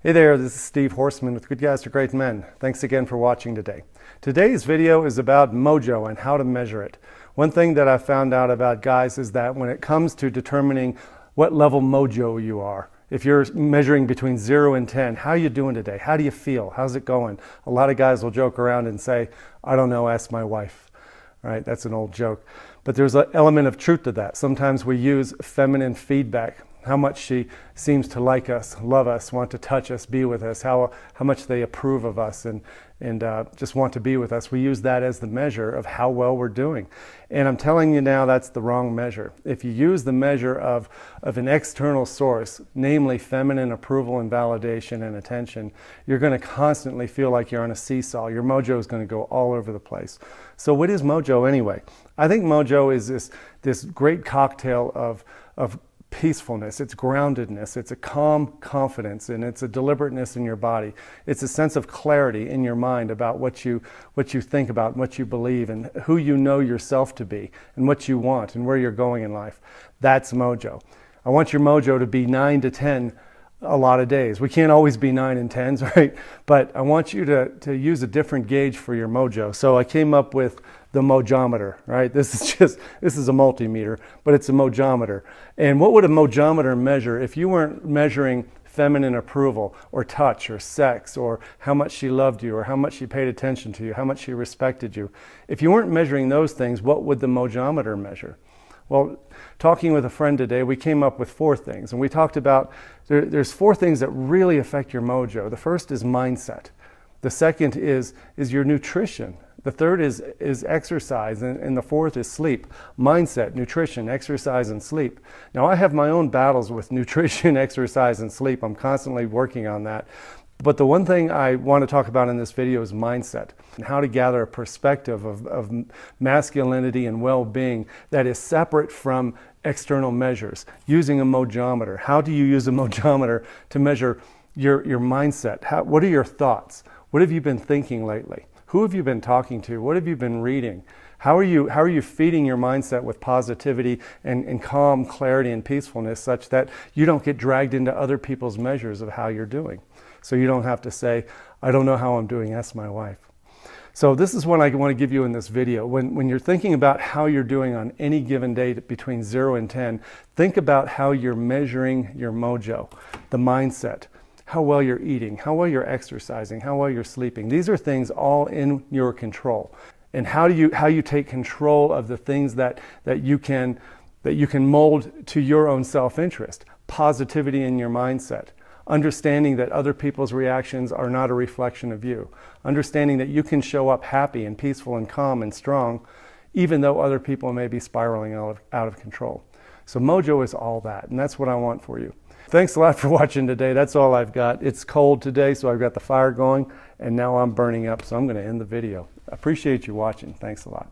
Hey there, this is Steve Horseman with Good Guys to Great Men. Thanks again for watching today. Today's video is about mojo and how to measure it. One thing that I found out about guys is that when it comes to determining what level mojo you are, if you're measuring between 0 and 10, how are you doing today? How do you feel? How's it going? A lot of guys will joke around and say, I don't know, ask my wife. Right? That's an old joke. But there's an element of truth to that. Sometimes we use feminine feedback. How much she seems to like us, love us, want to touch us, be with us, how much they approve of us and just want to be with us. We use that as the measure of how well we're doing. And I'm telling you now, that's the wrong measure. If you use the measure of an external source, namely feminine approval and validation and attention, you're going to constantly feel like you're on a seesaw. Your mojo is going to go all over the place. So what is mojo anyway? I think mojo is this great cocktail of peacefulness, it's groundedness, it's a calm confidence, and it's a deliberateness in your body. It's a sense of clarity in your mind about what you think about, what you believe, and who you know yourself to be, and what you want, and where you're going in life. That's mojo. I want your mojo to be 9 to 10 a lot of days. We can't always be 9 and 10s, right? But I want you to use a different gauge for your mojo. So I came up with the mojometer, right? This is a multimeter, but it's a mojometer. And what would a mojometer measure if you weren't measuring feminine approval or touch or sex or how much she loved you or how much she paid attention to you, how much she respected you? If you weren't measuring those things, what would the mojometer measure? Well, talking with a friend today, we came up with 4 things, and we talked about there's 4 things that really affect your mojo. The first is mindset. The second is your nutrition. The third is exercise, and the fourth is sleep. Mindset, nutrition, exercise, and sleep. Now, I have my own battles with nutrition, exercise, and sleep. I'm constantly working on that. But the one thing I want to talk about in this video is mindset and how to gather a perspective of masculinity and well-being that is separate from external measures. Using a mojometer. How do you use a mojometer to measure your mindset? What are your thoughts? What have you been thinking lately? Who have you been talking to? What have you been reading? How are you feeding your mindset with positivity and calm, clarity, and peacefulness such that you don't get dragged into other people's measures of how you're doing? So you don't have to say, I don't know how I'm doing, ask my wife. So this is what I want to give you in this video. When you're thinking about how you're doing on any given day between 0 and 10, think about how you're measuring your mojo, the mindset, how well you're eating, how well you're exercising, how well you're sleeping. These are things all in your control. And how you take control of the things that you can mold to your own self-interest. Positivity in your mindset. Understanding that other people's reactions are not a reflection of you. Understanding that you can show up happy and peaceful and calm and strong, even though other people may be spiraling out of control. So mojo is all that, and that's what I want for you. Thanks a lot for watching today. That's all I've got. It's cold today, so I've got the fire going, and now I'm burning up, so I'm going to end the video. I appreciate you watching. Thanks a lot.